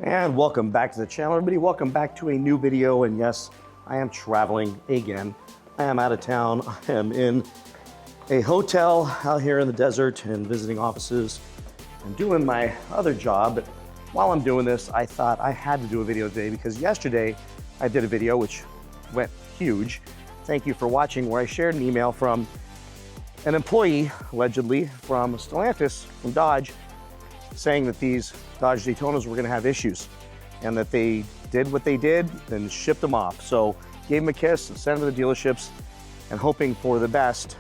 And welcome back to the channel, everybody. Welcome back to a new video. And yes, I am traveling again. I am out of town. I am in a hotel out here in the desert and visiting offices and doing my other job. But while I'm doing this, I thought I had to do a video today because yesterday I did a video which went huge. Thank you for watching, where I shared an email from an employee, allegedly from Stellantis, from Dodge, saying that these Dodge Daytonas were going to have issues and that they did what they did and shipped them off. So gave them a kiss and sent them to the dealerships and hoping for the best.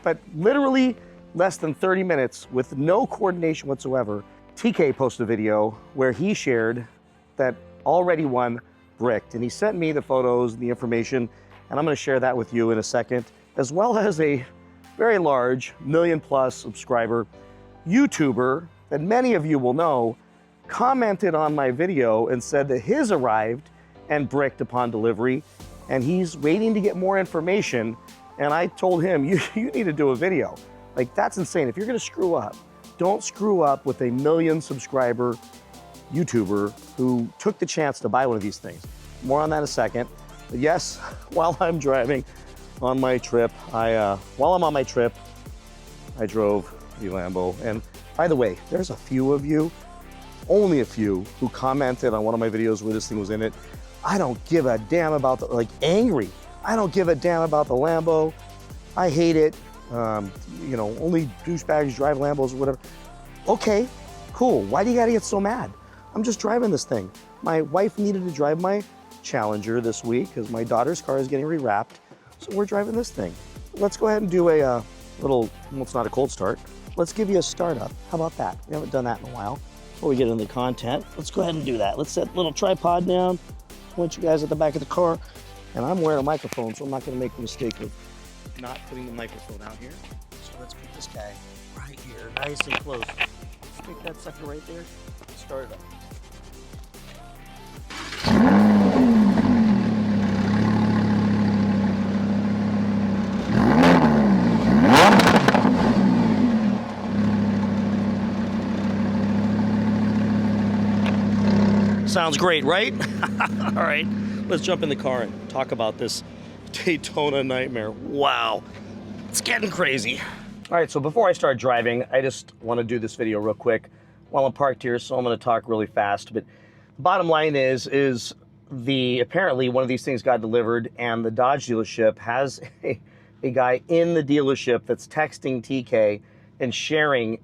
But literally less than 30 minutes with no coordination whatsoever, TK posted a video where he shared that already one bricked, and he sent me the photos and the information, and I'm going to share that with you in a second, as well as a very large million-plus subscriber YouTuber that many of you will know commented on my video and said that his arrived and bricked upon delivery, and he's waiting to get more information. And I told him, you need to do a video. Like, that's insane. If you're gonna screw up, don't screw up with a million subscriber YouTuber who took the chance to buy one of these things. More on that in a second. But yes, while I'm driving on my trip, while I'm on my trip, I drove the Lambo. And by the way, there's a few of you, only a few, who commented on one of my videos where this thing was in it. I don't give a damn about the, like, angry. I don't give a damn about the Lambo. I hate it. You know, only douchebags drive Lambos or whatever. Okay, cool. Why do you gotta get so mad? I'm just driving this thing. My wife needed to drive my Challenger this week because my daughter's car is getting rewrapped. So we're driving this thing. Let's go ahead and do a little, well, it's not a cold start. Let's give you a startup. How about that? We haven't done that in a while. Before we get into the content, let's go ahead and do that. Let's set a little tripod down, point you guys at the back of the car, and I'm wearing a microphone, so I'm not gonna make the mistake of not putting the microphone out here. So let's put this guy right here, nice and close. Stick that sucker right there, start it up. Sounds great, right? All right, let's jump in the car and talk about this Daytona nightmare. Wow, it's getting crazy. All right, so before I start driving, I just want to do this video real quick while I'm parked here, so I'm going to talk really fast. But the bottom line is apparently one of these things got delivered, and the Dodge dealership has a guy in the dealership that's texting TK and sharing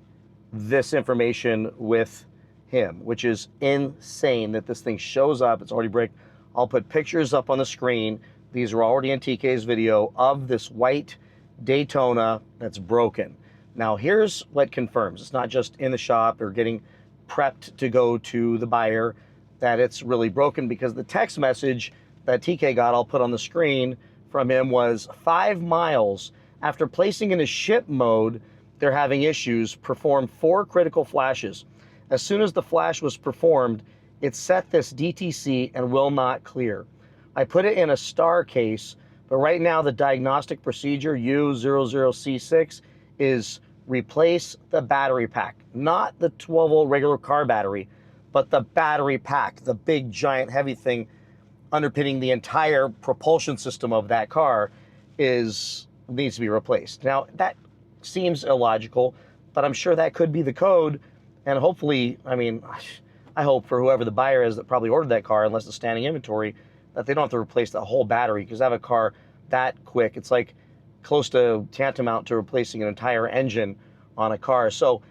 this information with him, which is insane that this thing shows up. It's already bricked. I'll put pictures up on the screen. These are already in TK's video of this white Daytona that's broken. Now, here's what confirms it's not just in the shop or getting prepped to go to the buyer, that it's really broken, because the text message that TK got, I'll put on the screen, from him was 5 miles after placing in a ship mode, they're having issues. Perform 4 critical flashes. As soon as the flash was performed, it set this DTC and will not clear. I put it in a star case, but right now the diagnostic procedure U00C6 is replace the battery pack, not the 12-volt regular car battery, but the battery pack, the big, giant, heavy thing underpinning the entire propulsion system of that car needs to be replaced. Now, that seems illogical, but I'm sure that could be the code. And hopefully, I mean, I hope for whoever the buyer is that probably ordered that car, unless it's standing inventory, that they don't have to replace the whole battery, because I have a car that quick. It's like close to tantamount to replacing an entire engine on a car. So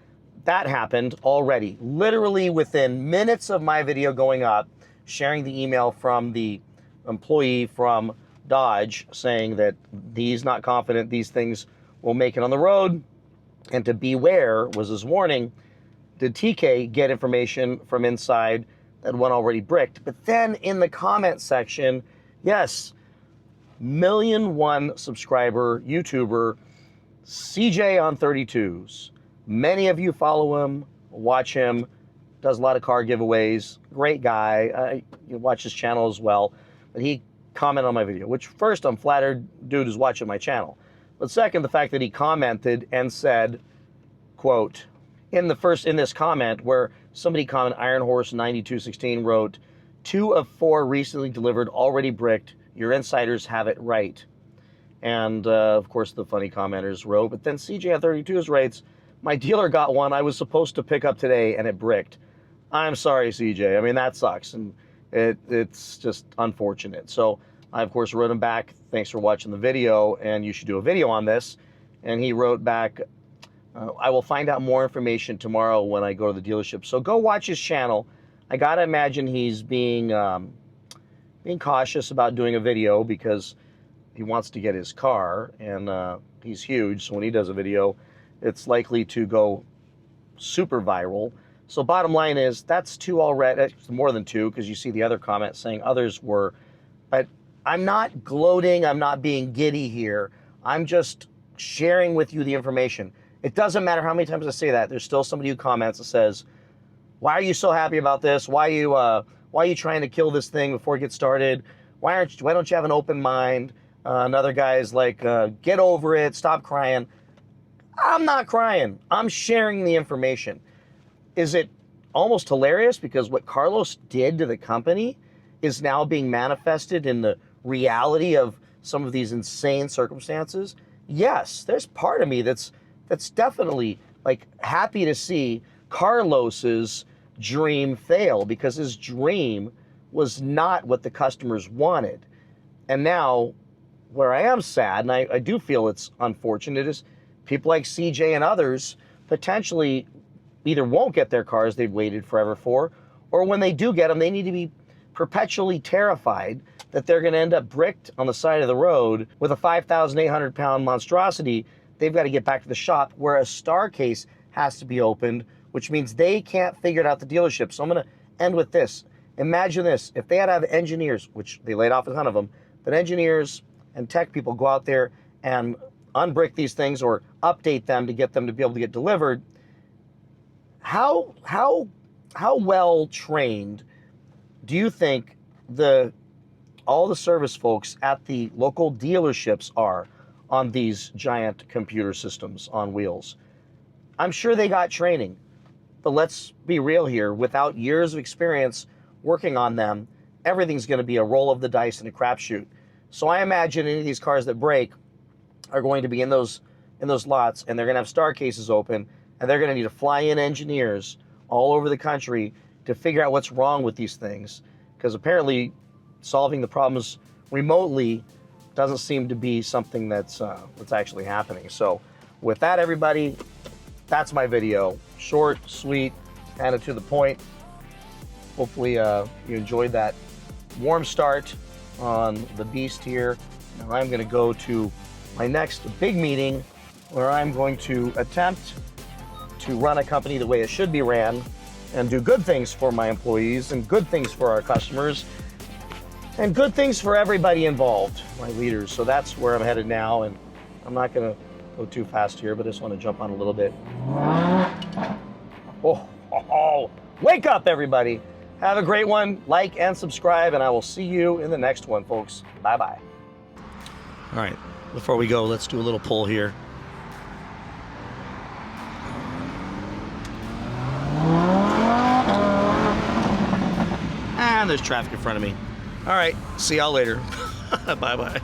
that happened already, literally within minutes of my video going up, sharing the email from the employee from Dodge saying that he's not confident these things will make it on the road, and to beware was his warning. Did TK get information from inside that one already bricked? But then in the comment section, yes, 1,000,001 subscriber YouTuber CJ on 32s. Many of you follow him, watch him, does a lot of car giveaways. Great guy. You watch his channel as well. But he commented on my video, which, first, I'm flattered dude is watching my channel. But second, the fact that he commented and said, quote, in this comment where somebody commented, Iron Horse 9216 wrote, 2 of 4 recently delivered, already bricked. Your insiders have it right. And of course the funny commenters wrote, but then CJ32 writes, my dealer got one I was supposed to pick up today and it bricked. I'm sorry, CJ. I mean, that sucks. And it's just unfortunate. So I, of course, wrote him back, thanks for watching the video, and you should do a video on this. And he wrote back, I will find out more information tomorrow when I go to the dealership. So go watch his channel. I got to imagine he's being cautious about doing a video because he wants to get his car, and he's huge. So when he does a video, it's likely to go super viral. So bottom line is, that's 2 already. It's more than 2 because you see the other comment saying others were. But I'm not gloating. I'm not being giddy here. I'm just sharing with you the information. It doesn't matter how many times I say that. There's still somebody who comments and says, why are you so happy about this? Why are you trying to kill this thing before it gets started? Why don't you have an open mind? Another guy is like, get over it. Stop crying. I'm not crying. I'm sharing the information. Is it almost hilarious because what Carlos did to the company is now being manifested in the reality of some of these insane circumstances? Yes, there's part of me that's definitely like happy to see Carlos's dream fail, because his dream was not what the customers wanted. And now where I am sad, and I do feel it's unfortunate, is people like CJ and others potentially either won't get their cars they've waited forever for, or when they do get them, they need to be perpetually terrified that they're going to end up bricked on the side of the road with a 5,800 pound monstrosity. They've got to get back to the shop where a star case has to be opened, which means they can't figure it out the dealership. So I'm going to end with this. Imagine this. If they had to have engineers, which they laid off a ton of them, but engineers and tech people go out there and unbrick these things or update them to get them to be able to get delivered, how well trained do you think all the service folks at the local dealerships are on these giant computer systems on wheels? I'm sure they got training, but let's be real here. Without years of experience working on them, everything's going to be a roll of the dice and a crapshoot. So I imagine any of these cars that break are going to be in those lots, and they're going to have star cases open, and they're going to need to fly in engineers all over the country to figure out what's wrong with these things, because apparently solving the problems remotely doesn't seem to be something that's actually happening. So with that, everybody, that's my video. Short, sweet, kind of to the point. Hopefully you enjoyed that warm start on the beast here. Now I'm going to go to my next big meeting where I'm going to attempt to run a company the way it should be ran and do good things for my employees and good things for our customers and good things for everybody involved, my leaders. So that's where I'm headed now, and I'm not going to go too fast here, but I just want to jump on a little bit. Oh, wake up, everybody. Have a great one. Like and subscribe, and I will see you in the next one, folks. Bye-bye. All right, before we go, let's do a little pull here. And there's traffic in front of me. All right, see y'all later. Bye-bye.